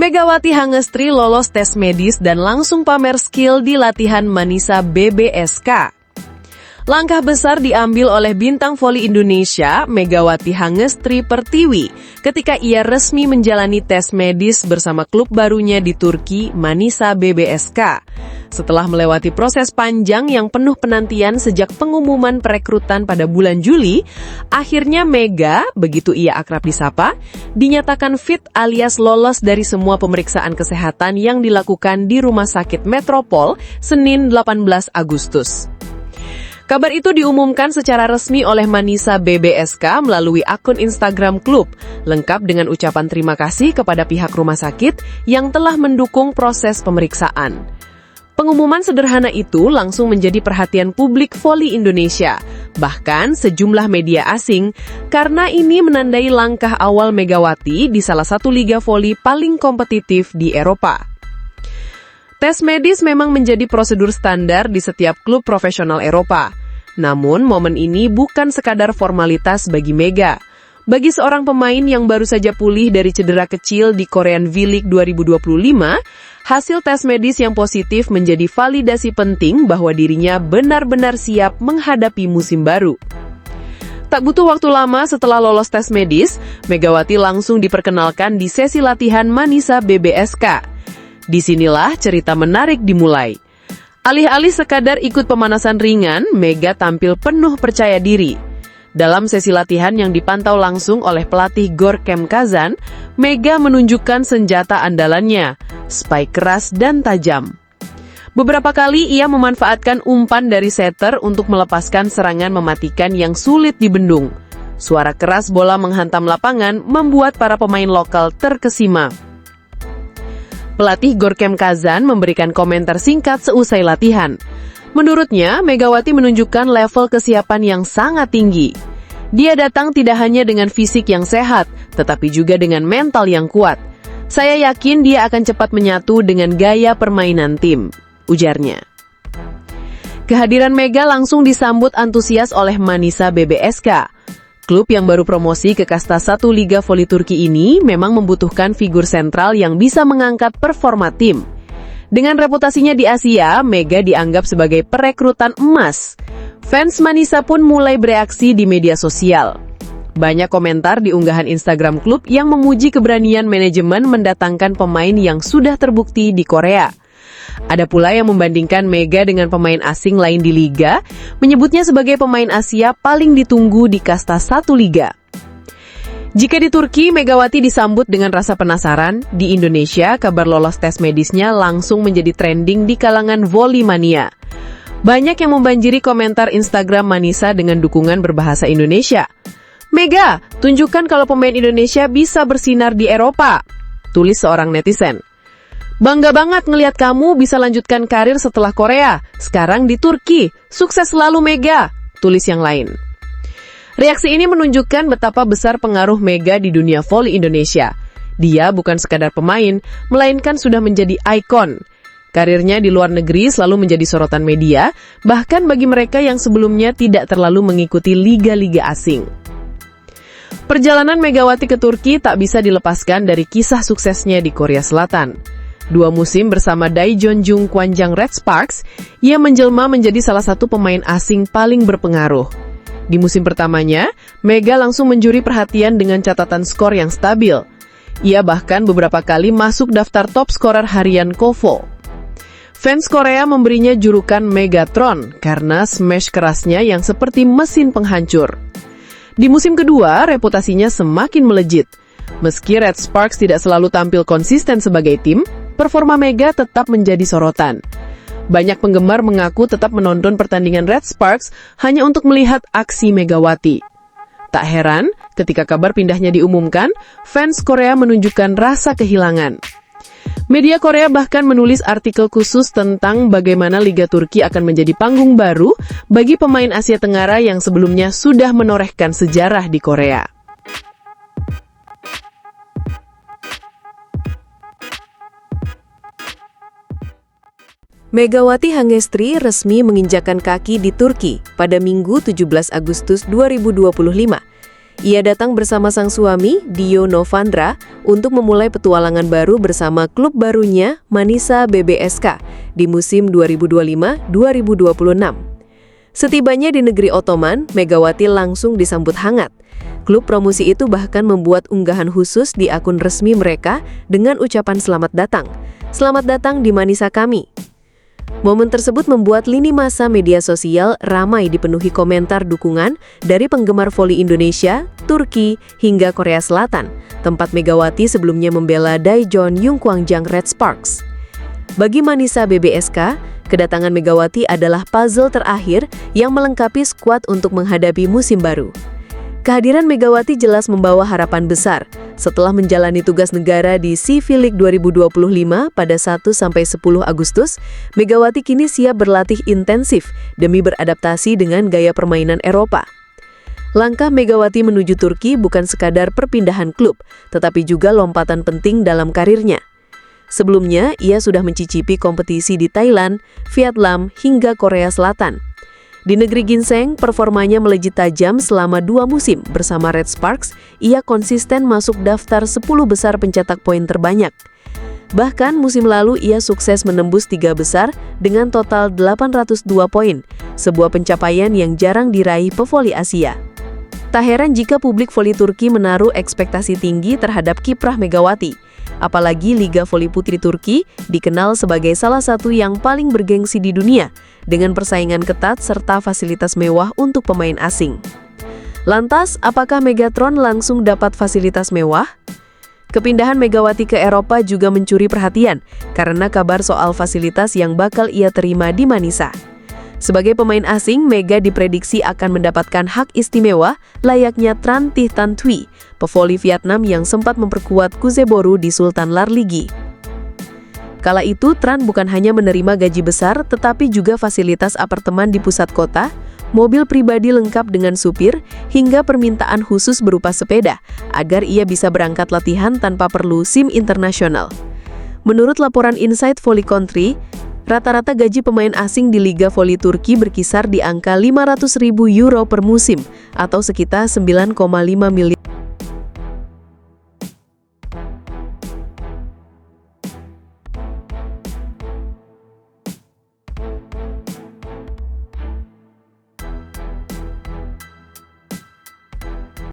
Megawati Hangestri lolos tes medis dan langsung pamer skill di latihan Manisa BBSK. Langkah besar diambil oleh bintang voli Indonesia, Megawati Hangestri Pertiwi, ketika ia resmi menjalani tes medis bersama klub barunya di Turki, Manisa BBSK. Setelah melewati proses panjang yang penuh penantian sejak pengumuman perekrutan pada bulan Juli, akhirnya Mega, begitu ia akrab disapa, dinyatakan fit alias lolos dari semua pemeriksaan kesehatan yang dilakukan di Rumah Sakit Metropol Senin 18 Agustus. Kabar itu diumumkan secara resmi oleh Manisa BBSK melalui akun Instagram klub, lengkap dengan ucapan terima kasih kepada pihak rumah sakit yang telah mendukung proses pemeriksaan. Pengumuman sederhana itu langsung menjadi perhatian publik voli Indonesia, bahkan sejumlah media asing, karena ini menandai langkah awal Megawati di salah satu liga voli paling kompetitif di Eropa. Tes medis memang menjadi prosedur standar di setiap klub profesional Eropa. Namun, momen ini bukan sekadar formalitas bagi Mega. Bagi seorang pemain yang baru saja pulih dari cedera kecil di Korean V-League 2025, hasil tes medis yang positif menjadi validasi penting bahwa dirinya benar-benar siap menghadapi musim baru. Tak butuh waktu lama setelah lolos tes medis, Megawati langsung diperkenalkan di sesi latihan Manisa BBSK. Disinilah cerita menarik dimulai. Alih-alih sekadar ikut pemanasan ringan, Mega tampil penuh percaya diri. Dalam sesi latihan yang dipantau langsung oleh pelatih Gorkem Kazan, Mega menunjukkan senjata andalannya, spike keras dan tajam. Beberapa kali ia memanfaatkan umpan dari setter untuk melepaskan serangan mematikan yang sulit dibendung. Suara keras bola menghantam lapangan membuat para pemain lokal terkesima. Pelatih Gorkem Kazan memberikan komentar singkat seusai latihan. Menurutnya, Megawati menunjukkan level kesiapan yang sangat tinggi. Dia datang tidak hanya dengan fisik yang sehat, tetapi juga dengan mental yang kuat. Saya yakin dia akan cepat menyatu dengan gaya permainan tim, ujarnya. Kehadiran Mega langsung disambut antusias oleh Manisa BBSK. Klub yang baru promosi ke kasta 1 Liga Voli Turki ini memang membutuhkan figur sentral yang bisa mengangkat performa tim. Dengan reputasinya di Asia, Mega dianggap sebagai perekrutan emas. Fans Manisa pun mulai bereaksi di media sosial. Banyak komentar di unggahan Instagram klub yang memuji keberanian manajemen mendatangkan pemain yang sudah terbukti di Korea. Ada pula yang membandingkan Mega dengan pemain asing lain di liga, menyebutnya sebagai pemain Asia paling ditunggu di kasta 1 liga. Jika di Turki, Megawati disambut dengan rasa penasaran, di Indonesia, kabar lolos tes medisnya langsung menjadi trending di kalangan voli mania. Banyak yang membanjiri komentar Instagram Manisa dengan dukungan berbahasa Indonesia. "Mega, tunjukkan kalau pemain Indonesia bisa bersinar di Eropa," tulis seorang netizen. "Bangga banget ngelihat kamu bisa lanjutkan karir setelah Korea, sekarang di Turki. Sukses selalu Mega," tulis yang lain. Reaksi ini menunjukkan betapa besar pengaruh Mega di dunia voli Indonesia. Dia bukan sekadar pemain, melainkan sudah menjadi ikon. Karirnya di luar negeri selalu menjadi sorotan media, bahkan bagi mereka yang sebelumnya tidak terlalu mengikuti liga-liga asing. Perjalanan Megawati ke Turki tak bisa dilepaskan dari kisah suksesnya di Korea Selatan. 2 musim bersama Daejeonjung Kwanjang Red Sparks, ia menjelma menjadi salah satu pemain asing paling berpengaruh. Di musim pertamanya, Mega langsung mencuri perhatian dengan catatan skor yang stabil. Ia bahkan beberapa kali masuk daftar top scorer harian KOFO. Fans Korea memberinya julukan Megatron karena smash kerasnya yang seperti mesin penghancur. Di musim kedua, reputasinya semakin melejit. Meski Red Sparks tidak selalu tampil konsisten sebagai tim, performa Mega tetap menjadi sorotan. Banyak penggemar mengaku tetap menonton pertandingan Red Sparks hanya untuk melihat aksi Megawati. Tak heran, ketika kabar pindahnya diumumkan, fans Korea menunjukkan rasa kehilangan. Media Korea bahkan menulis artikel khusus tentang bagaimana Liga Turki akan menjadi panggung baru bagi pemain Asia Tenggara yang sebelumnya sudah menorehkan sejarah di Korea. Megawati Hangestri resmi menginjakkan kaki di Turki pada Minggu 17 Agustus 2025. Ia datang bersama sang suami, Dio Novandra, untuk memulai petualangan baru bersama klub barunya, Manisa BBSK, di musim 2025-2026. Setibanya di negeri Ottoman, Megawati langsung disambut hangat. Klub promosi itu bahkan membuat unggahan khusus di akun resmi mereka dengan ucapan selamat datang. Selamat datang di Manisa kami. Momen tersebut membuat lini masa media sosial ramai dipenuhi komentar dukungan dari penggemar voli Indonesia, Turki, hingga Korea Selatan, tempat Megawati sebelumnya membela Daejeon Jungkwangjang Red Sparks. Bagi Manisa BBSK, kedatangan Megawati adalah puzzle terakhir yang melengkapi skuad untuk menghadapi musim baru. Kehadiran Megawati jelas membawa harapan besar. Setelah menjalani tugas negara di CV League 2025 pada 1-10 Agustus, Megawati kini siap berlatih intensif demi beradaptasi dengan gaya permainan Eropa. Langkah Megawati menuju Turki bukan sekadar perpindahan klub, tetapi juga lompatan penting dalam karirnya. Sebelumnya, ia sudah mencicipi kompetisi di Thailand, Vietnam, hingga Korea Selatan. Di negeri ginseng, performanya melejit tajam selama 2 musim bersama Red Sparks. Ia konsisten masuk daftar 10 besar pencetak poin terbanyak. Bahkan musim lalu ia sukses menembus 3 besar dengan total 802 poin, sebuah pencapaian yang jarang diraih pevoli Asia. Tak heran jika publik voli Turki menaruh ekspektasi tinggi terhadap kiprah Megawati. Apalagi Liga Voli Putri Turki dikenal sebagai salah satu yang paling bergengsi di dunia, dengan persaingan ketat serta fasilitas mewah untuk pemain asing. Lantas, apakah Megatron langsung dapat fasilitas mewah? Kepindahan Megawati ke Eropa juga mencuri perhatian, karena kabar soal fasilitas yang bakal ia terima di Manisa. Sebagai pemain asing, Mega diprediksi akan mendapatkan hak istimewa layaknya Tran Thi Tan Thuy, pevoli Vietnam yang sempat memperkuat Kuzeboru di Sultan Larligi. Kala itu, Tran bukan hanya menerima gaji besar, tetapi juga fasilitas apartemen di pusat kota, mobil pribadi lengkap dengan supir, hingga permintaan khusus berupa sepeda, agar ia bisa berangkat latihan tanpa perlu SIM internasional. Menurut laporan Inside Volley Country, rata-rata gaji pemain asing di Liga Voli Turki berkisar di angka €500.000 per musim, atau sekitar 9,5 miliar.